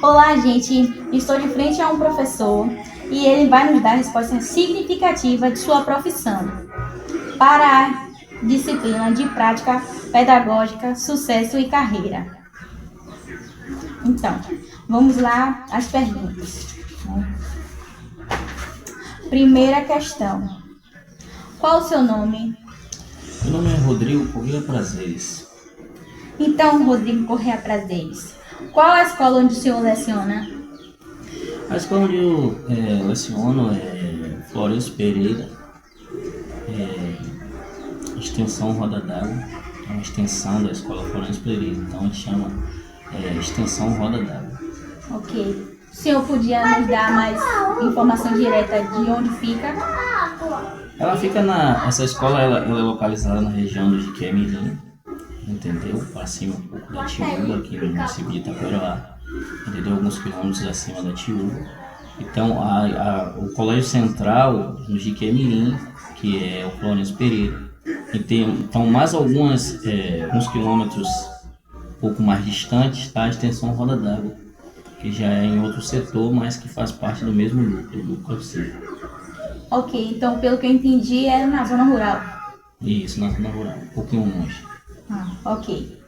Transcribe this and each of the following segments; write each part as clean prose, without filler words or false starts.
Olá, gente. Estou de frente a um professor e ele vai nos dar a resposta significativa de sua profissão para a disciplina de prática pedagógica, sucesso e carreira. Então, vamos lá às perguntas. Primeira questão. Qual o seu nome? Meu nome é Rodrigo Corrêa Prazeres. Então, Rodrigo Corrêa Prazeres. Qual a escola onde o senhor leciona? A escola onde eu leciono é Florencio Pereira, extensão Roda d'Água. É uma extensão da escola Florencio Pereira, então a gente chama extensão Roda d'Água. Ok. O senhor podia nos dar mais informação direta de onde fica? Ela fica essa escola ela é localizada na região do Jiqué-Mirim, entendeu? Acima um pouco da Tiúba, aqui no município de Itaperoá, entendeu? Alguns quilômetros acima da Tiúba. Então, o Colégio Central no Jiqué-Mirim, que é o Florencio Pereira, e tem então mais alguns quilômetros um pouco mais distantes, tá? A extensão Roda d'Água, que já é em outro setor, mas que faz parte do mesmo núcleo do Conselho. Ok, então pelo que eu entendi é na zona rural. Isso, na zona rural, um pouquinho longe. Ok.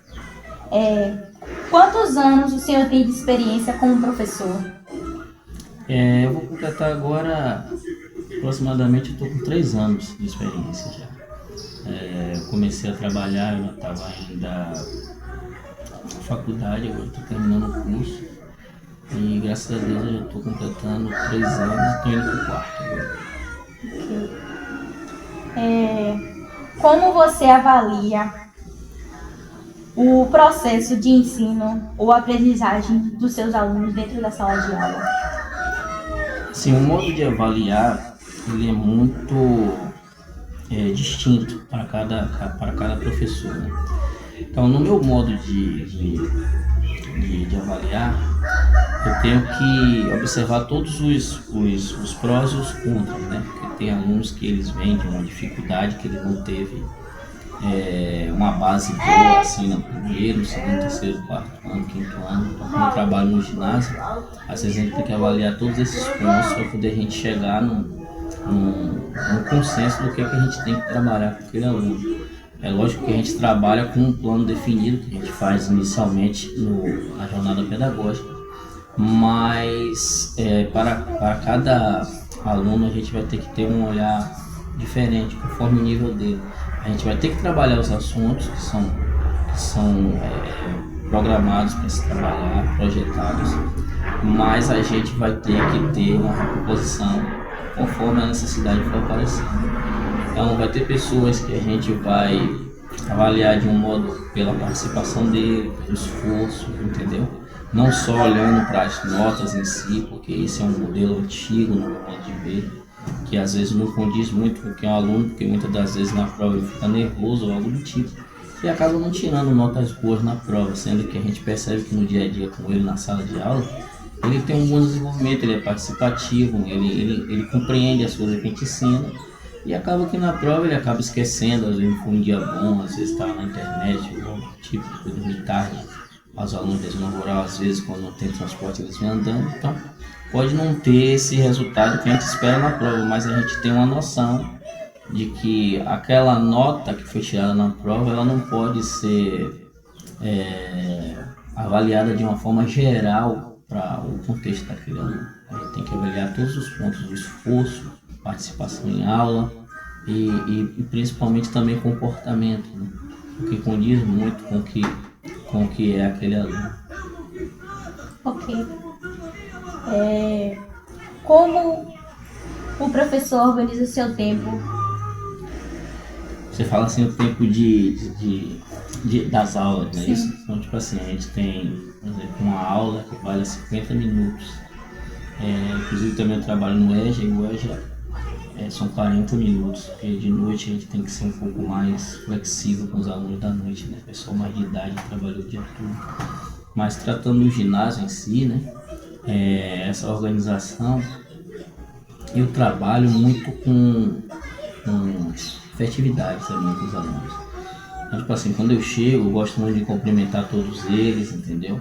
Quantos anos o senhor tem de experiência como professor? Eu vou completar agora, aproximadamente, eu estou com 3 anos de experiência já. Eu comecei a trabalhar, eu estava ainda na faculdade, agora estou terminando o curso. E graças a Deus eu já estou completando 3 anos e estou indo para o quarto agora. Como você avalia o processo de ensino ou aprendizagem dos seus alunos dentro da sala de aula? Assim, o modo de avaliar ele é muito distinto para cada professor, né? Então, no meu modo de avaliar, eu tenho que observar todos os prós e os contras, né? Porque tem alunos que eles vêm de uma dificuldade que ele não teve uma base boa assim no primeiro, segundo, terceiro, quarto ano, quinto ano. Então, como eu trabalho no ginásio, às vezes a gente tem que avaliar todos esses pontos para poder a gente chegar num consenso do que é que a gente tem que trabalhar com aquele aluno. É lógico que a gente trabalha com um plano definido que a gente faz inicialmente na jornada pedagógica, mas para cada aluno a gente vai ter que ter um olhar diferente, conforme o nível dele. A gente vai ter que trabalhar os assuntos que são programados para se trabalhar, projetados, mas a gente vai ter que ter uma recomposição conforme a necessidade for aparecendo. Então vai ter pessoas que a gente vai avaliar de um modo pela participação dele, pelo esforço, entendeu? Não só olhando para as notas em si, porque esse é um modelo antigo no meu modo de ver, que às vezes não condiz muito com o que é um aluno, porque muitas das vezes na prova ele fica nervoso ou algo do tipo, e acaba não tirando notas boas na prova, sendo que a gente percebe que no dia a dia com ele na sala de aula, ele tem um bom desenvolvimento, ele é participativo, ele compreende as coisas que a gente ensina, e acaba que na prova ele acaba esquecendo, às vezes não foi um dia bom, às vezes está na internet, ou tipo, depois dormir tarde, os alunos da zona rural, às vezes quando não tem transporte eles vêm andando, então pode não ter esse resultado que a gente espera na prova, mas a gente tem uma noção de que aquela nota que foi tirada na prova, ela não pode ser avaliada de uma forma geral para o contexto daquele aluno. A gente tem que avaliar todos os pontos do esforço, participação em aula e principalmente também comportamento, né? O que condiz muito com o que é aquele aluno. Ok. Como o professor organiza o seu tempo? Você fala assim o tempo das aulas, não é isso? Então, tipo assim, a gente tem, por exemplo, uma aula que vale 50 minutos. Inclusive também eu trabalho no EJA, e o EJA são 40 minutos, porque de noite a gente tem que ser um pouco mais flexível com os alunos da noite, né? Pessoal mais de idade trabalhou o dia todo. Mas tratando do ginásio em si, né? Essa organização, eu trabalho muito com festividades também com os alunos. Então, tipo assim, quando eu chego, eu gosto muito de cumprimentar todos eles, entendeu?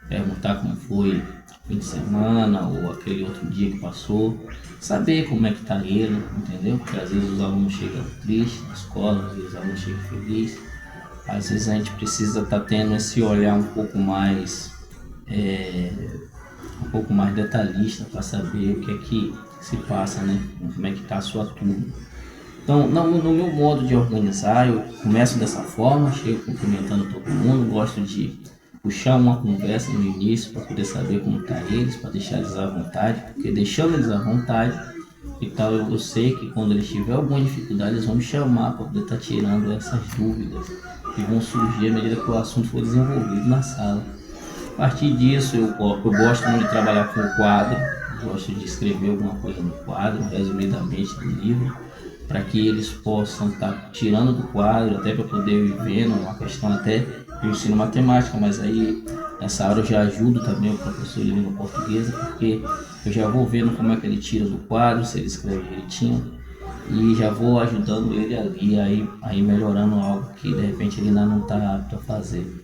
perguntar como foi o fim de semana ou aquele outro dia que passou, saber como é que está ele, entendeu? Porque às vezes os alunos chegam tristes na escola, às vezes os alunos chegam felizes, às vezes a gente precisa estar tendo esse olhar um pouco mais detalhista para saber o que é que se passa, né? Como é que está a sua turma. Então, no meu modo de organizar, eu começo dessa forma, chego cumprimentando todo mundo, gosto de puxar uma conversa no início para poder saber como está eles, para deixar eles à vontade, porque deixando eles à vontade, e tal, eu sei que quando eles tiverem alguma dificuldade, eles vão me chamar para poder estar tirando essas dúvidas que vão surgir à medida que o assunto for desenvolvido na sala. A partir disso, eu gosto muito de trabalhar com o quadro, gosto de escrever alguma coisa no quadro, resumidamente do livro, para que eles possam estar tirando do quadro, até para poder ir vendo uma questão até de ensino matemática, mas aí nessa hora eu já ajudo também o professor de língua portuguesa, porque eu já vou vendo como é que ele tira do quadro, se ele escreve direitinho, e já vou ajudando ele ali, aí melhorando algo que de repente ele ainda não está apto a fazer.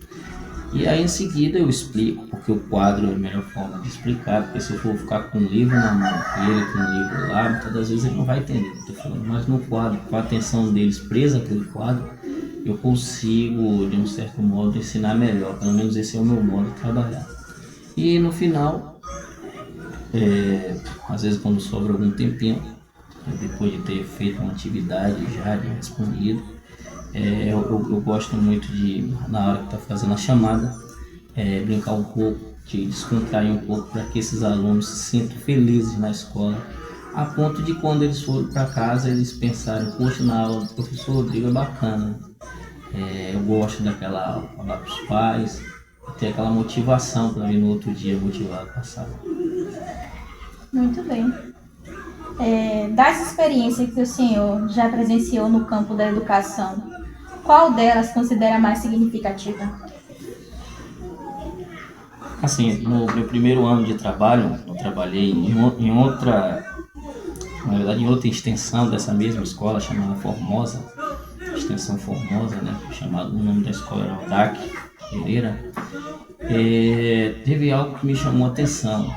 E aí em seguida eu explico, porque o quadro é a melhor forma de explicar, porque se eu for ficar com um livro na mão e ele com um livro lá, muitas das vezes ele não vai entender o que eu estou falando, mas no quadro, com a atenção deles presa àquele quadro, eu consigo, de um certo modo, ensinar melhor, pelo menos esse é o meu modo de trabalhar. E no final, às vezes quando sobra algum tempinho, depois de ter feito uma atividade já, de respondido, eu gosto muito de, na hora que está fazendo a chamada, brincar um pouco, de descontrair um pouco para que esses alunos se sintam felizes na escola, a ponto de quando eles forem para casa eles pensarem, poxa, na aula do professor Rodrigo é bacana, eu gosto daquela aula, falar para os pais, ter aquela motivação para vir no outro dia motivado para a sala. Muito bem. Das experiências que o senhor já presenciou no campo da educação, qual delas considera mais significativa? Assim, no meu primeiro ano de trabalho, eu trabalhei em outra extensão dessa mesma escola, chamada Formosa, extensão Formosa, né? O nome da escola era Odac Pereira. Teve algo que me chamou a atenção,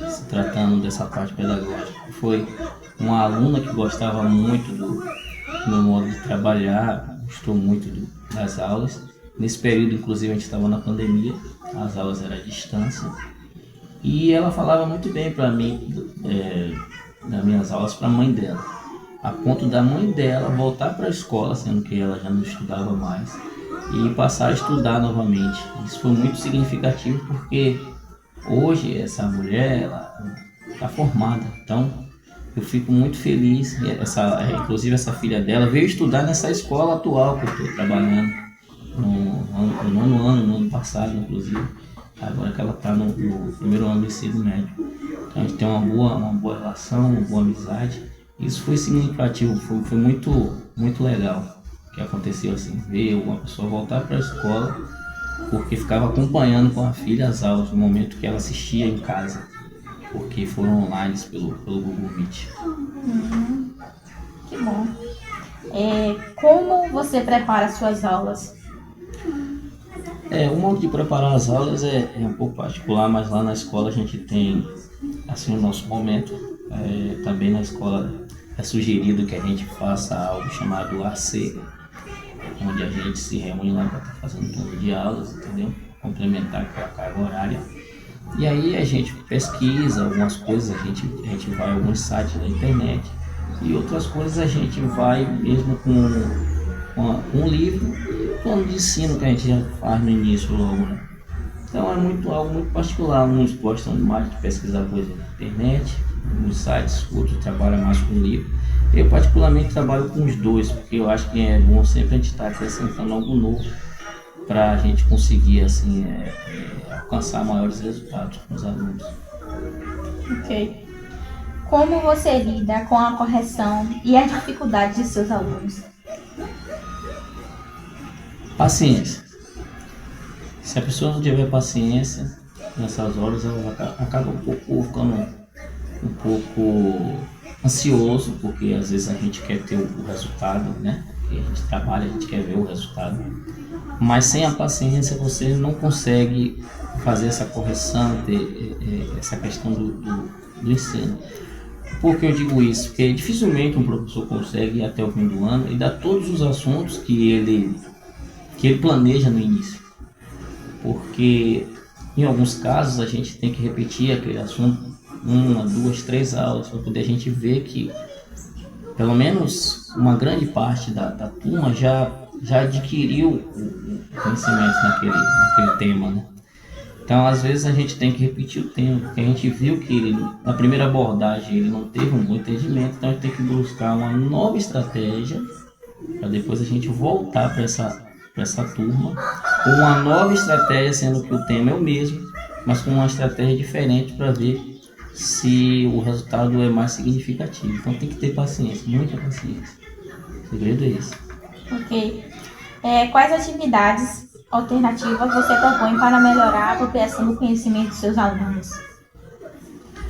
se tratando dessa parte pedagógica. Foi uma aluna que gostava muito do meu modo de trabalhar, gostou muito das aulas. Nesse período, inclusive, a gente estava na pandemia, as aulas eram à distância, e ela falava muito bem para mim, nas minhas aulas, para a mãe dela, a ponto da mãe dela voltar para a escola, sendo que ela já não estudava mais, e passar a estudar novamente. Isso foi muito significativo, porque hoje essa mulher está formada, então eu fico muito feliz. Inclusive essa filha dela veio estudar nessa escola atual que eu estou trabalhando no ano passado, inclusive, agora que ela está no primeiro ano do ensino médio. Então a gente tem uma boa relação, uma boa amizade. Isso foi significativo, foi muito, muito legal que aconteceu assim, ver uma pessoa voltar para a escola porque ficava acompanhando com a filha as aulas no momento que ela assistia em casa, porque foram online pelo Google Meet. Que bom. Como você prepara suas aulas? O modo de preparar as aulas é um pouco particular, mas lá na escola a gente tem assim o nosso momento. Também na escola é sugerido que a gente faça algo chamado AC, onde a gente se reúne lá para estar fazendo um turno de aulas, entendeu? Complementar com a carga horária. E aí a gente pesquisa algumas coisas, a gente vai a alguns sites da internet, e outras coisas a gente vai mesmo com um livro, plano de ensino que a gente já faz no início logo, né? Então é algo muito particular. Uns gostam mais de pesquisar coisas na internet, nos sites, outros trabalham mais com livro. Eu particularmente trabalho com os dois, porque eu acho que é bom sempre a gente estar acrescentando algo novo para a gente conseguir assim, alcançar maiores resultados com os alunos. Ok. Como você lida com a correção e as dificuldades de seus alunos? Paciência. Se a pessoa não tiver paciência, nessas horas ela acaba ficando um pouco ansioso, porque às vezes a gente quer ter o resultado, né? Porque a gente trabalha, a gente quer ver o resultado. Mas sem a paciência você não consegue fazer essa correção, ter essa questão do ensino. Por que eu digo isso? Porque dificilmente um professor consegue ir até o fim do ano e dar todos os assuntos que ele planeja no início. Porque em alguns casos a gente tem que repetir aquele assunto 1, 2, 3 aulas para poder a gente ver que pelo menos uma grande parte da turma já adquiriu o conhecimento naquele tema, né? Então, às vezes a gente tem que repetir o tema, porque a gente viu que ele, na primeira abordagem ele não teve um bom entendimento, então a gente tem que buscar uma nova estratégia para depois a gente voltar para essa turma com uma nova estratégia, sendo que o tema é o mesmo, mas com uma estratégia diferente para ver se o resultado é mais significativo. Então tem que ter paciência, muita paciência. O segredo é esse. Ok. Quais atividades alternativas você propõe para melhorar a apropriação do conhecimento dos seus alunos?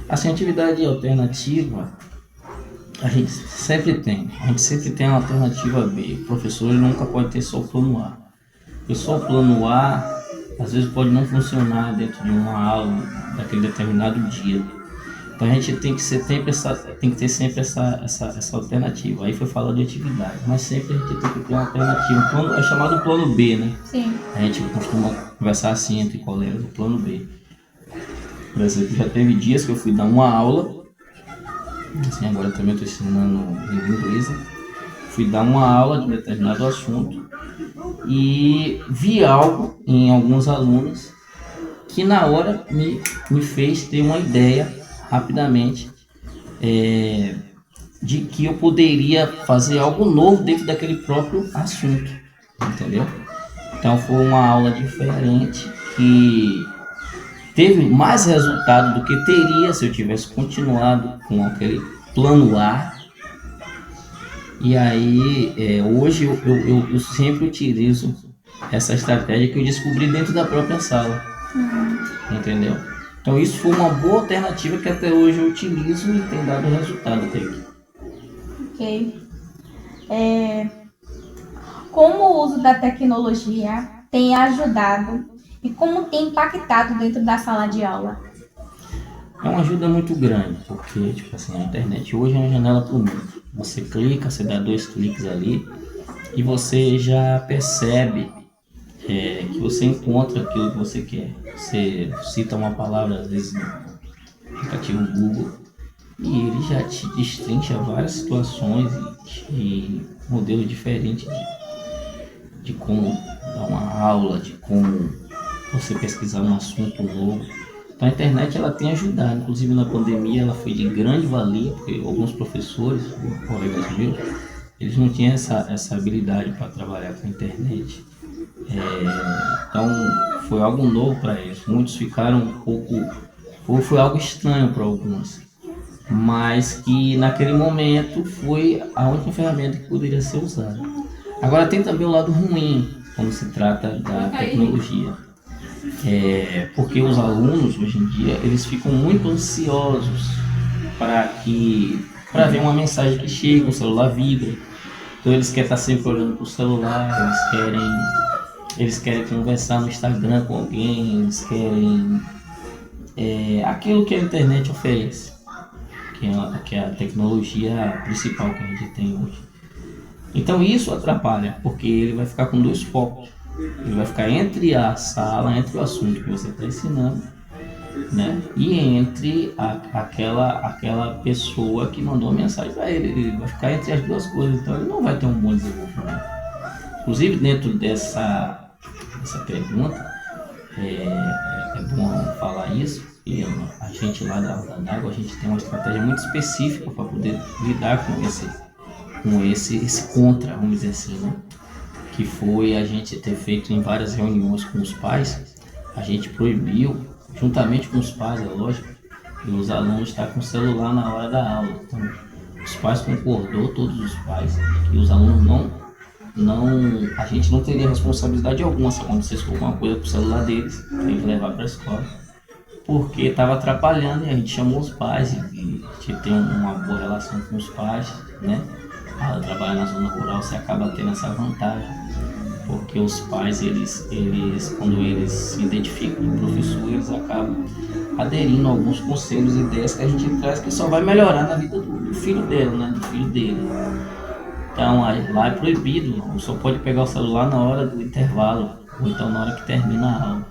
Assim, atividade alternativa, a gente sempre tem uma alternativa B. O professor ele nunca pode ter só o plano A. Porque só o plano A, às vezes, pode não funcionar dentro de uma aula daquele determinado dia. Então a gente tem que ter sempre essa alternativa. Aí foi falado de atividade, mas sempre a gente tem que ter uma alternativa. É chamado plano B, né? Sim. A gente costuma conversar assim entre colegas, o plano B. Por exemplo, já teve dias que eu fui dar uma aula, assim, agora também estou ensinando língua inglesa, fui dar uma aula de determinado assunto e vi algo em alguns alunos que na hora me fez ter uma ideia rapidamente de que eu poderia fazer algo novo dentro daquele próprio assunto, entendeu? Então foi uma aula diferente que teve mais resultado do que teria se eu tivesse continuado com aquele plano A. E aí hoje eu sempre utilizo essa estratégia que eu descobri dentro da própria sala, entendeu? Então isso foi uma boa alternativa que até hoje eu utilizo e tem dado resultado até aqui. Ok. Como o uso da tecnologia tem ajudado e como tem impactado dentro da sala de aula? É uma ajuda muito grande, porque tipo assim, a internet hoje é uma janela para o mundo. Você clica, você dá 2 cliques ali e você já percebe que você encontra aquilo que você quer. Você cita uma palavra, às vezes, no aplicativo Google, e ele já te destrincha várias situações e modelos diferentes de como dar uma aula, de como você pesquisar um assunto novo. Então a internet ela tem ajudado, inclusive na pandemia ela foi de grande valia, porque alguns professores, colegas meus, eles não tinham essa habilidade para trabalhar com a internet. Então foi algo novo para eles, muitos ficaram um pouco, foi algo estranho para alguns, mas que naquele momento foi a única ferramenta que poderia ser usada. Agora tem também o lado ruim quando se trata da tecnologia, porque os alunos hoje em dia eles ficam muito ansiosos para ver uma mensagem que chega, o celular vibra, então eles querem estar sempre olhando para o celular, eles querem conversar no Instagram com alguém, eles querem aquilo que a internet oferece, que é a tecnologia principal que a gente tem hoje. Então isso atrapalha, porque ele vai ficar com 2 focos. Ele vai ficar entre a sala, entre o assunto que você está ensinando, né? E entre aquela pessoa que mandou a mensagem para ele. Ele vai ficar entre as 2 coisas, então ele não vai ter um bom desenvolvimento. Inclusive dentro dessa pergunta, é bom falar isso, e a gente lá da Água, a gente tem uma estratégia muito específica para poder lidar com esse contra, vamos dizer assim, né? Que foi a gente ter feito em várias reuniões com os pais, a gente proibiu, juntamente com os pais, é lógico, e os alunos estar com o celular na hora da aula. Então, os pais concordou, todos os pais, que os alunos a gente não teria responsabilidade alguma se acontecesse alguma coisa com o celular deles, tem que levar para a escola, porque estava atrapalhando, e a gente chamou os pais e a gente tem uma boa relação com os pais, né? Trabalhar na zona rural você acaba tendo essa vantagem. porque os pais, quando eles se identificam com o professor, eles acabam aderindo a alguns conselhos e ideias que a gente traz que só vai melhorar na vida do filho dele, né? Do filho dele. Então lá é proibido, só pode pegar o celular na hora do intervalo, ou então na hora que termina a aula.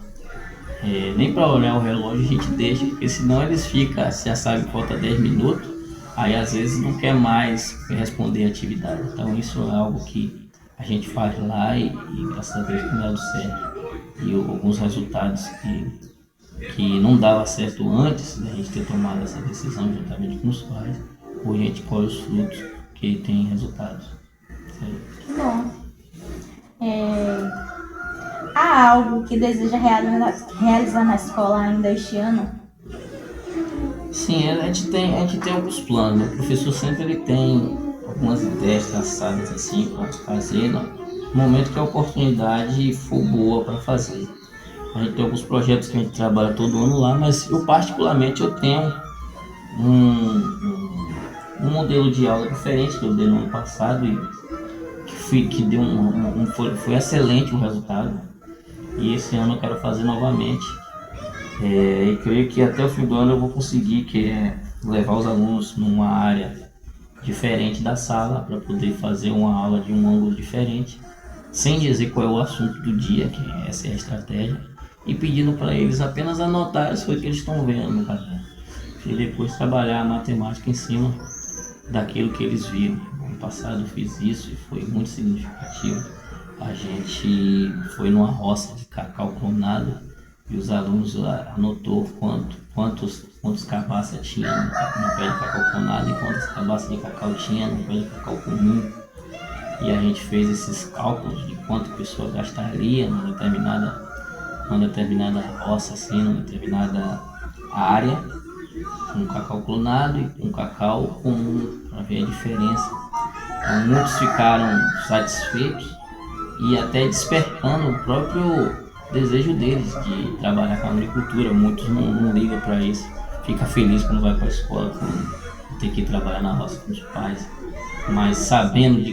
Nem para olhar o relógio a gente deixa, porque senão eles ficam, já sabe que falta 10 minutos, aí às vezes não quer mais responder a atividade. Então isso é algo que a gente faz lá e graças a Deus tem dado certo. E alguns resultados que não dava certo antes da gente ter tomado essa decisão juntamente com os pais, hoje a gente colhe os frutos que tem resultados. Que bom. Há algo que deseja realizar na escola ainda este ano? Sim, a gente tem alguns planos, né? O professor sempre ele tem algumas ideias traçadas assim para fazer, né? No momento que a oportunidade for boa para fazer. A gente tem alguns projetos que a gente trabalha todo ano lá, mas eu particularmente eu tenho um modelo de aula diferente que eu dei no ano passado e que deu foi excelente o resultado. E esse ano eu quero fazer novamente. E creio que até o fim do ano eu vou conseguir levar os alunos numa área diferente da sala para poder fazer uma aula de um ângulo diferente, sem dizer qual é o assunto do dia, que essa é a estratégia, e pedindo para eles apenas anotar isso que eles estão vendo no caderno e depois trabalhar a matemática em cima daquilo que eles viram. No ano passado eu fiz isso e foi muito significativo. A gente foi numa roça de cacau clonado e os alunos anotou quantos cabaças tinha no pé de cacau clonado e quantas cabaças de cacau tinha no pé de cacau comum. E a gente fez esses cálculos de quanto a pessoa gastaria numa determinada roça, assim, numa determinada área, com cacau clonado e com cacau comum, para ver a diferença. Então, muitos ficaram satisfeitos e até despertando o próprio desejo deles de trabalhar com a agricultura. Muitos não ligam para isso, fica feliz quando vai para a escola, quando tem que trabalhar na roça com os pais, mas sabendo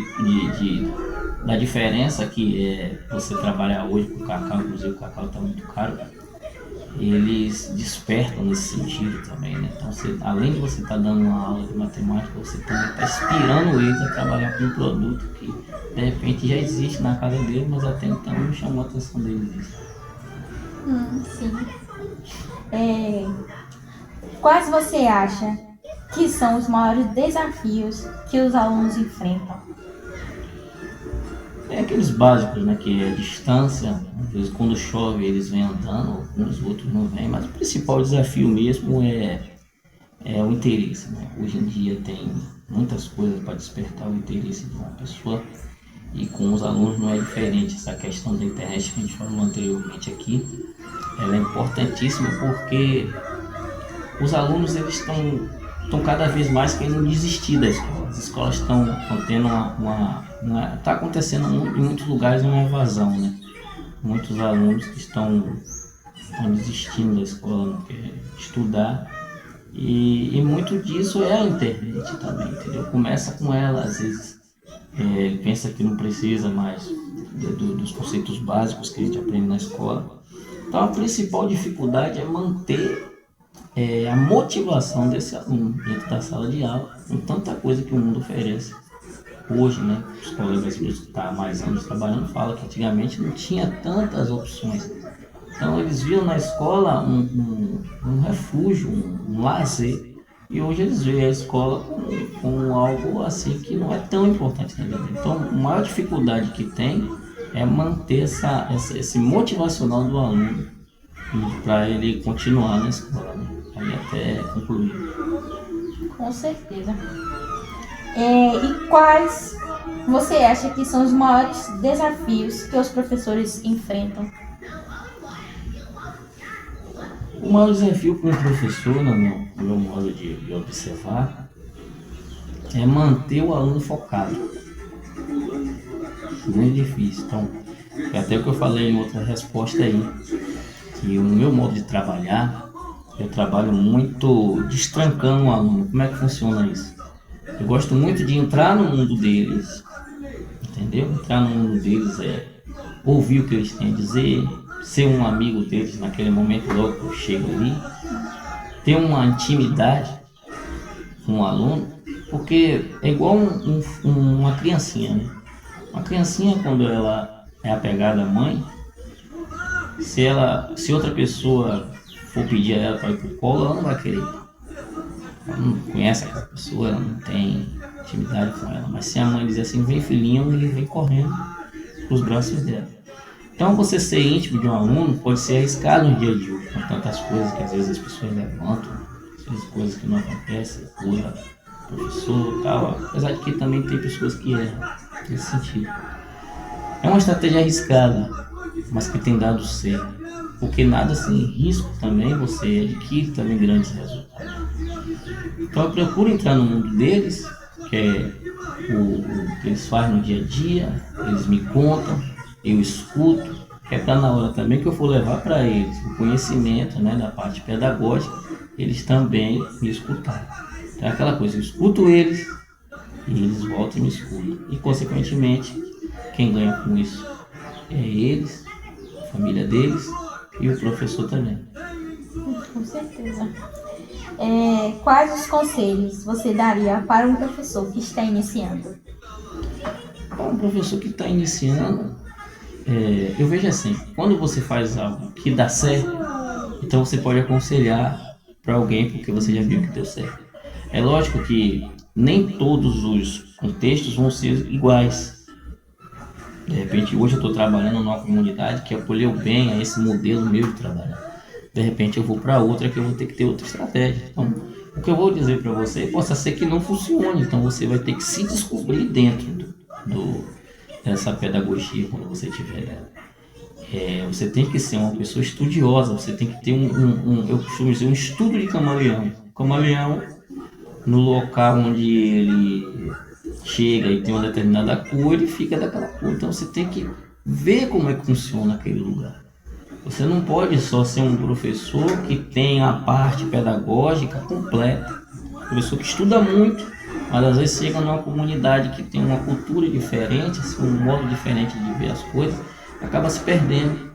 da diferença que é você trabalhar hoje com cacau, inclusive o cacau está muito caro, eles despertam nesse sentido também, né? Então, além de você estar dando uma aula de matemática, você também está inspirando eles a trabalhar com um produto que de repente já existe na casa deles, mas até então não chamou a atenção deles isso. Sim. Quais você acha que são os maiores desafios que os alunos enfrentam? Aqueles básicos, né, que é a distância. Às vezes quando chove eles vêm andando, alguns outros não vêm, mas o principal desafio mesmo é o interesse, né? Hoje em dia tem muitas coisas para despertar o interesse de uma pessoa e com os alunos não é diferente. Essa questão da internet que a gente falou anteriormente aqui, ela é importantíssima porque os alunos eles estão cada vez mais querendo desistir da escola. As escolas estão tendo está acontecendo em muitos lugares uma evasão, né? Muitos alunos que estão desistindo da escola, não querem estudar, e muito disso é a internet também, entendeu? Começa com ela, às vezes pensa que não precisa mais dos conceitos básicos que a gente aprende na escola. Então a principal dificuldade é manter a motivação desse aluno dentro da sala de aula, com tanta coisa que o mundo oferece. Hoje, né, os colegas que estão há mais anos trabalhando falam que antigamente não tinha tantas opções. Então eles viam na escola um refúgio, um lazer, e hoje eles veem a escola como algo assim que não é tão importante na vida. Então a maior dificuldade que tem é manter esse motivacional do aluno para ele continuar na escola, né? Aí até concluir. Com certeza. E quais você acha que são os maiores desafios que os professores enfrentam? O maior desafio para um professor, no meu modo de observar, é manter o aluno focado. Muito difícil. Então, é até o que eu falei em outra resposta aí, que o meu modo de trabalhar, eu trabalho muito destrancando o aluno. Como é que funciona isso? Eu gosto muito de entrar no mundo deles, entendeu? Entrar no mundo deles ouvir o que eles têm a dizer, ser um amigo deles naquele momento logo que eu chego ali, ter uma intimidade com o aluno, porque é igual uma criancinha, né? Uma criancinha, quando ela é apegada à mãe, se outra pessoa for pedir a ela para ir pro colo, ela não vai querer. Ela não conhece aquela pessoa, ela não tem intimidade com ela. Mas se a mãe dizer assim, vem filhinho, ele vem correndo pros braços dela. Então você ser íntimo de um aluno pode ser arriscado no dia de hoje, com tantas coisas que às vezes as pessoas levantam, às vezes coisas que não acontecem, pula professor e tal. Apesar de que também tem pessoas que erram nesse sentido. É uma estratégia arriscada, mas que tem dado certo. Porque nada sem risco também você adquire também grandes resultados. Então eu procuro entrar no mundo deles, que é o que eles fazem no dia a dia, eles me contam, eu escuto, que é para na hora também que eu for levar para eles o conhecimento, né, da parte pedagógica, eles também me escutarem. Então é aquela coisa, eu escuto eles e eles voltam e me escutam. E consequentemente, quem ganha com isso é eles, a família deles e o professor também. Com certeza. Quais os conselhos você daria para um professor que está iniciando? Para um professor que está iniciando, eu vejo assim, quando você faz algo que dá certo, então você pode aconselhar para alguém porque você já viu que deu certo. É lógico que nem todos os contextos vão ser iguais. De repente, hoje eu estou trabalhando numa comunidade que acolheu bem a esse modelo meu de trabalhar. De repente, eu vou para outra que eu vou ter que ter outra estratégia. Então, o que eu vou dizer para você possa ser que não funcione. Então, você vai ter que se descobrir dentro dessa pedagogia quando você tiver ela. Você tem que ser uma pessoa estudiosa. Você tem que ter eu costumo dizer, um estudo de camaleão. O camaleão, no local onde ele chega e tem uma determinada cor, ele fica daquela cor. Então você tem que ver como é que funciona aquele lugar. Você não pode só ser um professor que tem a parte pedagógica completa. Um professor que estuda muito, mas às vezes chega numa comunidade que tem uma cultura diferente, assim, um modo diferente de ver as coisas, acaba se perdendo.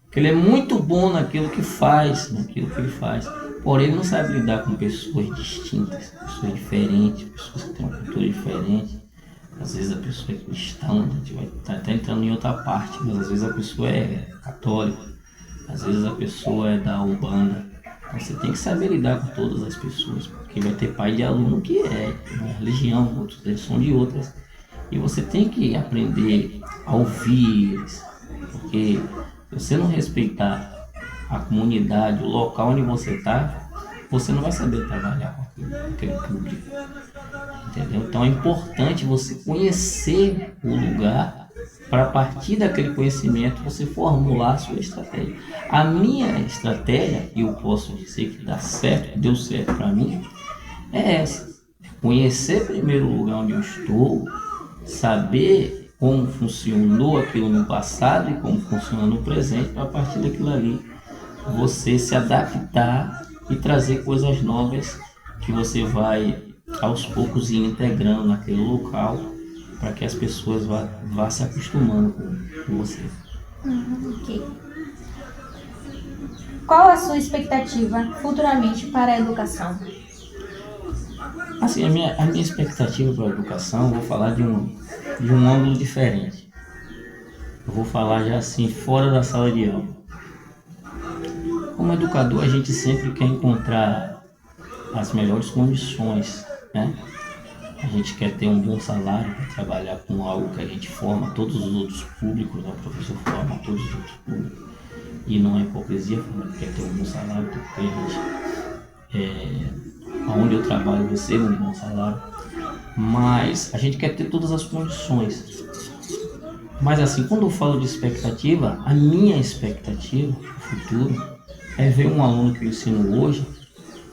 Porque ele é muito bom naquilo que ele faz. Porém, ele não sabe lidar com pessoas distintas, pessoas diferentes, pessoas que têm uma cultura diferente. Às vezes a pessoa é cristã, a gente vai estar até entrando em outra parte, mas às vezes a pessoa é católica, às vezes a pessoa é da Umbanda. Então você tem que saber lidar com todas as pessoas, porque vai ter pai de aluno que é de uma religião, outros eles são de outras. E você tem que aprender a ouvir eles, porque se você não respeitar a comunidade, o local onde você está, você não vai saber trabalhar com aquele público, entendeu? Então é importante você conhecer o lugar para a partir daquele conhecimento você formular a sua estratégia. A minha estratégia, e eu posso dizer que dá certo, que deu certo para mim, é essa. Conhecer primeiro o lugar onde eu estou, saber como funcionou aquilo no passado e como funciona no presente, para a partir daquilo ali você se adaptar e trazer coisas novas que você vai aos poucos ir integrando naquele local para que as pessoas vá se acostumando com você. Ok. Qual a sua expectativa futuramente para a educação? Assim, a minha expectativa para a educação, eu vou falar de um ângulo diferente. Eu vou falar já assim, fora da sala de aula. Como educador, a gente sempre quer encontrar as melhores condições, né? A gente quer ter um bom salário para trabalhar com algo que a gente forma todos os outros públicos, né? O professor forma todos os outros públicos. E não é hipocrisia, falar que quer ter um bom salário, porque a gente, onde eu trabalho, eu recebo um bom salário. Mas a gente quer ter todas as condições. Mas assim, quando eu falo de expectativa, a minha expectativa no futuro é ver um aluno que eu ensino hoje,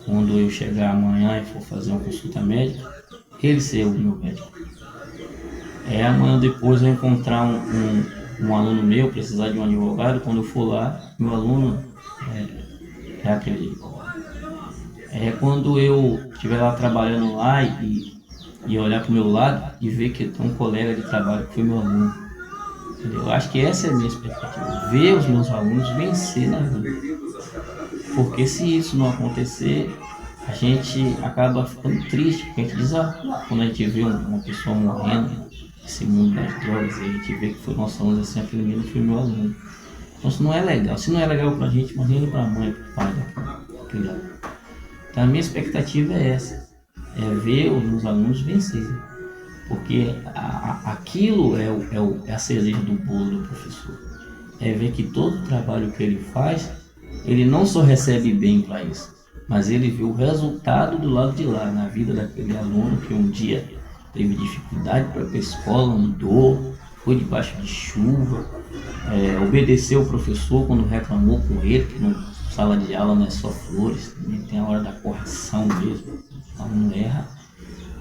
quando eu chegar amanhã e for fazer uma consulta médica, ele ser o meu médico. Amanhã depois eu encontrar um aluno meu, precisar de um advogado, quando eu for lá, meu aluno é aquele advogado. Quando eu estiver lá trabalhando lá e olhar para o meu lado e ver que tem um colega de trabalho que foi meu aluno. Entendeu? Eu acho que essa é a minha expectativa, ver os meus alunos vencer na vida. Porque se isso não acontecer, a gente acaba ficando triste, porque a gente diz, quando a gente vê uma pessoa morrendo nesse mundo das drogas, e a gente vê que foi nosso aluno, assim, aquele menino foi meu aluno. Então isso não é legal. Se não é legal pra gente, imagina pra mãe, pro pai daquele aluno. Então a minha expectativa é essa, é ver os meus alunos vencerem. Porque aquilo é a cereja do bolo do professor. É ver que todo o trabalho que ele faz, ele não só recebe bem para isso, mas ele vê o resultado do lado de lá, na vida daquele aluno que um dia teve dificuldade para ir para a escola, mudou, foi debaixo de chuva, obedeceu o professor quando reclamou com ele, que na sala de aula não é só flores, também tem a hora da correção mesmo, o aluno erra,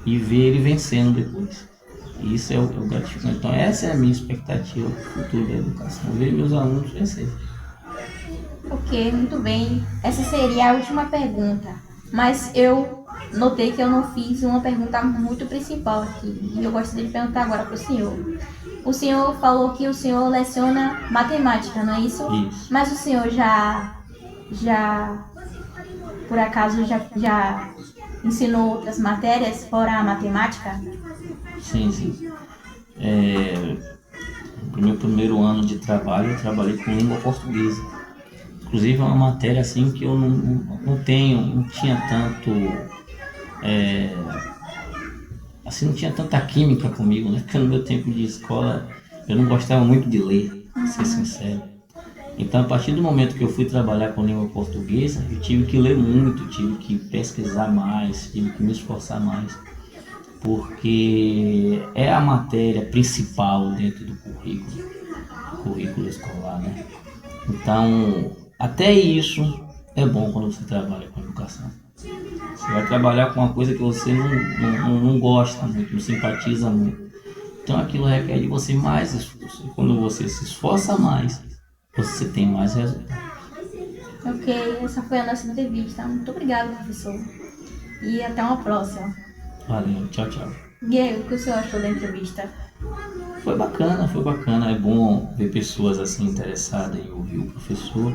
e ver ele vencendo depois. E isso é o gratificante. Então essa é a minha expectativa para o futuro da educação, ver meus alunos vencerem. Ok, muito bem. Essa seria a última pergunta. Mas eu notei que eu não fiz uma pergunta muito principal aqui. E eu gostaria de perguntar agora para o senhor. O senhor falou que o senhor leciona matemática, não é isso? Isso. Mas o senhor por acaso, já ensinou outras matérias fora a matemática? Sim. No meu primeiro ano de trabalho, eu trabalhei com língua portuguesa. Inclusive é uma matéria assim que eu não tinha tanto, assim, não tinha tanta química comigo, né? Porque no meu tempo de escola eu não gostava muito de ler, pra ser sincero. Então, a partir do momento que eu fui trabalhar com língua portuguesa, eu tive que ler muito, tive que pesquisar mais, tive que me esforçar mais, porque é a matéria principal dentro do currículo escolar, né? Então, até isso é bom quando você trabalha com educação. Você vai trabalhar com uma coisa que você não gosta muito, não simpatiza muito. Então, aquilo requer de você mais esforço. E quando você se esforça mais, você tem mais resultado. Ok, essa foi a nossa entrevista. Muito obrigada, professor. E até uma próxima. Valeu, tchau. E aí, o que o senhor achou da entrevista? Foi bacana. É bom ver pessoas assim interessadas em ouvir o professor,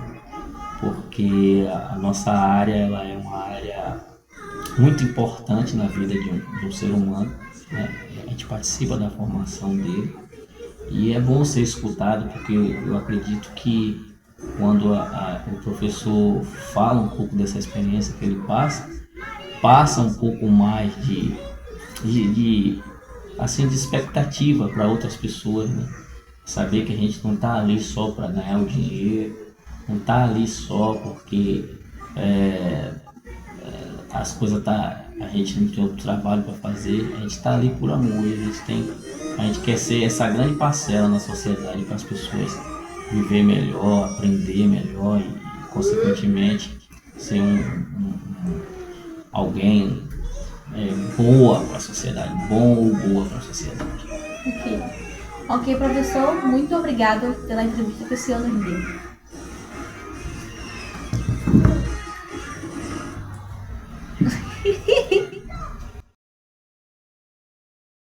porque a nossa área ela é uma área muito importante na vida de um ser humano, né? A gente participa da formação dele e é bom ser escutado, porque eu acredito que quando o professor fala um pouco dessa experiência que ele passa um pouco mais assim, de expectativa para outras pessoas, né? Saber que a gente não está ali só para ganhar o dinheiro, não está ali só porque as coisas a gente não tem outro trabalho para fazer, a gente está ali por amor, a gente quer ser essa grande parcela na sociedade para as pessoas viver melhor, aprender melhor e consequentemente ser alguém boa para a sociedade, bom ou boa para a sociedade. Ok, professor, muito obrigado pela entrevista que o senhor nos deu.